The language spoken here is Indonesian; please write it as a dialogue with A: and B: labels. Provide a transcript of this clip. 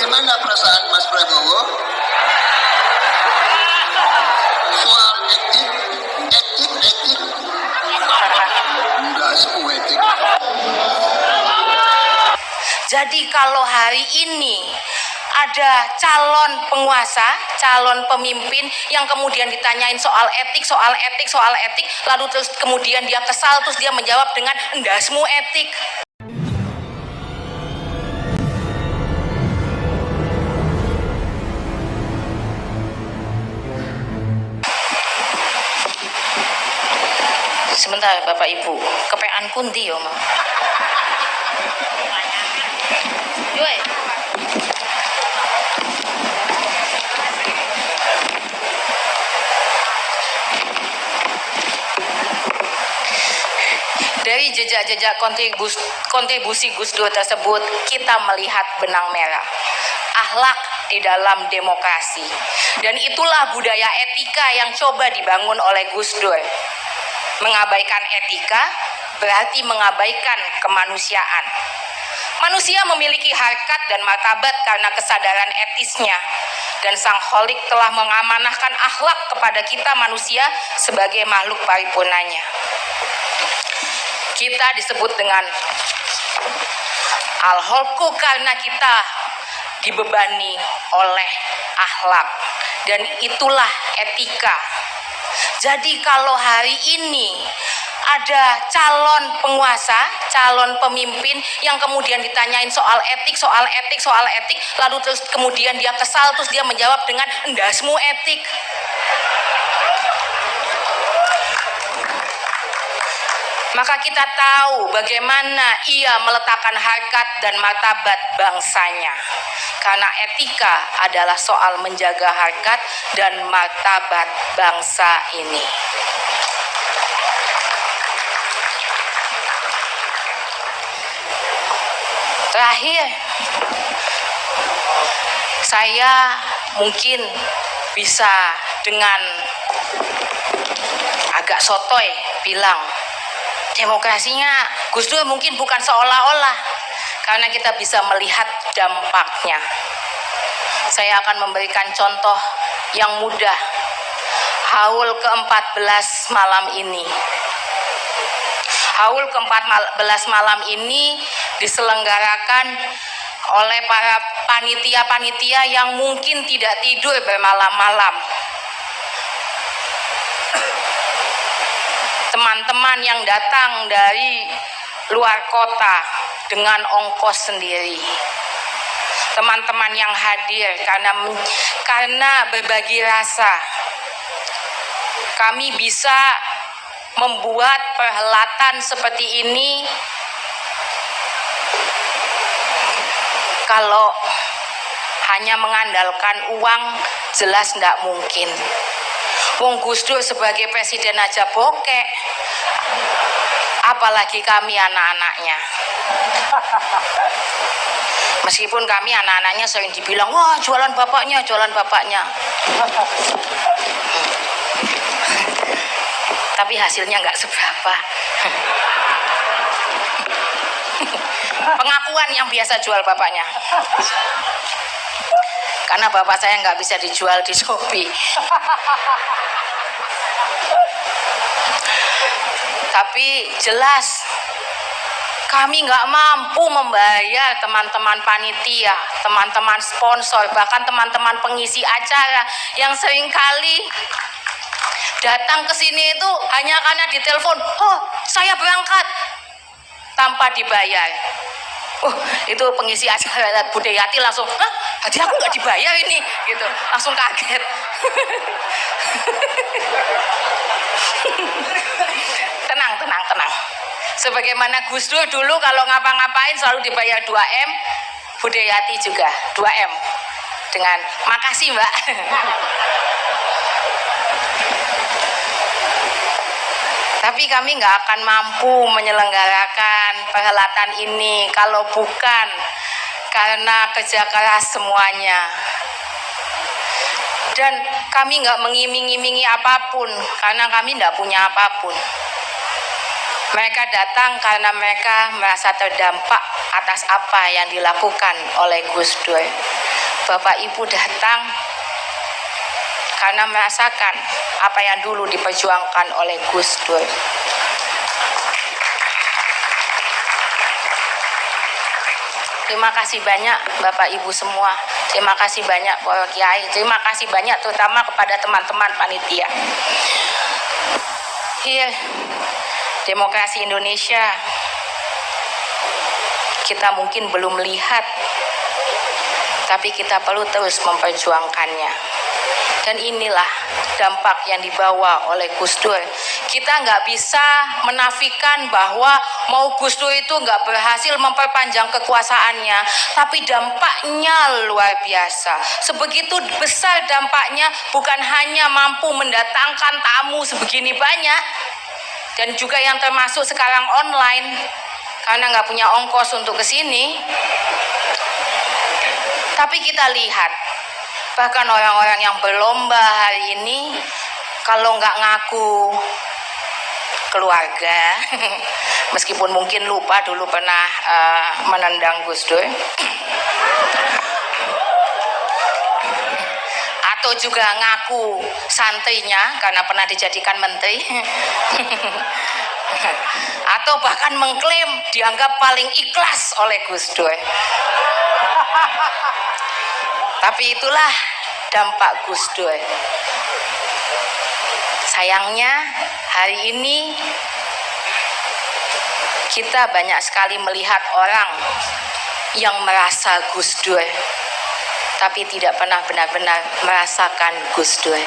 A: Bagaimana perasaan Mas Prabowo soal etik? Enggak semua etik.
B: Jadi kalau hari ini ada calon penguasa, calon pemimpin yang kemudian ditanyain soal etik, lalu terus kemudian dia kesal, terus dia menjawab dengan endasmu etik. Sebentar Bapak Ibu, kepean kunti yo Mak. Yoi. Dari jejak-jejak kontribusi Gus Dur tersebut, kita melihat benang merah akhlak di dalam demokrasi. Dan itulah budaya etika yang coba dibangun oleh Gus Dur. Mengabaikan etika berarti mengabaikan kemanusiaan. Manusia memiliki harkat dan martabat karena kesadaran etisnya. Dan Sang Kholik telah mengamanahkan akhlak kepada kita manusia sebagai makhluk paripurnanya. Kita disebut dengan al-kholqu karena kita dibebani oleh akhlak. Dan itulah etika. Jadi kalau hari ini ada calon penguasa, calon pemimpin yang kemudian ditanyain soal etik, lalu terus kemudian dia kesal, terus dia menjawab dengan endasmu etik. Maka kita tahu bagaimana ia meletakkan harkat dan martabat bangsanya. Karena etika adalah soal menjaga harkat dan martabat bangsa ini. Terakhir, saya mungkin bisa dengan agak sotoy bilang, demokrasinya Gus Dur mungkin bukan seolah-olah, karena kita bisa melihat dampaknya. Saya akan memberikan contoh yang mudah. Haul ke-14 malam ini. Haul ke-14 malam ini diselenggarakan oleh para panitia-panitia yang mungkin tidak tidur bermalam-malam. Teman-teman yang datang dari luar kota dengan ongkos sendiri. Teman-teman yang hadir karena berbagi rasa. Kami bisa membuat perhelatan seperti ini kalau hanya mengandalkan uang, jelas tidak mungkin. Wong Gus Dur sebagai presiden aja bokek, apalagi kami anak-anaknya. Meskipun kami anak-anaknya sering dibilang, wah jualan bapaknya. Tapi hasilnya nggak seberapa. Pengakuan yang biasa jual bapaknya. Karena bapak saya nggak bisa dijual di Shopee. Tapi jelas kami nggak mampu membayar teman-teman panitia, teman-teman sponsor, bahkan teman-teman pengisi acara yang seringkali datang ke sini itu hanya karena ditelepon, oh saya berangkat, tanpa dibayar. Itu pengisi acara Budayati langsung, hah? Hadiah aku nggak dibayar ini, gitu, langsung kaget. Tenang. Sebagaimana Gus Dur dulu kalau ngapa-ngapain selalu dibayar 2M, Budayati juga 2M. Dengan makasih Mbak. Tapi kami nggak akan mampu menyelenggarakan perhelatan ini kalau bukan karena kerja keras semuanya. Dan kami nggak mengiming-imingi apapun karena kami nggak punya apapun. Mereka datang karena mereka merasa terdampak atas apa yang dilakukan oleh Gus Dur. Bapak Ibu datang karena merasakan apa yang dulu diperjuangkan oleh Gus Dur. Terima kasih banyak Bapak Ibu semua. Terima kasih banyak para kiai. Terima kasih banyak terutama kepada teman-teman panitia. Iya, demokrasi Indonesia kita mungkin belum melihat, tapi kita perlu terus memperjuangkannya. Dan inilah dampak yang dibawa oleh Gus Dur. Kita nggak bisa menafikan bahwa mau Gus Dur itu nggak berhasil memperpanjang kekuasaannya, tapi dampaknya luar biasa. Sebegitu besar dampaknya, bukan hanya mampu mendatangkan tamu sebegini banyak, dan juga yang termasuk sekarang online, karena nggak punya ongkos untuk kesini. Tapi kita lihat, bahkan orang-orang yang berlomba hari ini, kalau nggak ngaku keluarga, meskipun mungkin lupa dulu pernah menendang Gus Dur, atau juga ngaku santrinya karena pernah dijadikan menteri, atau bahkan mengklaim dianggap paling ikhlas oleh Gus Dur. Tapi itulah dampak Gus Dur. Sayangnya hari ini kita banyak sekali melihat orang yang merasa Gus Dur, tapi tidak pernah benar-benar merasakan Gus Dur.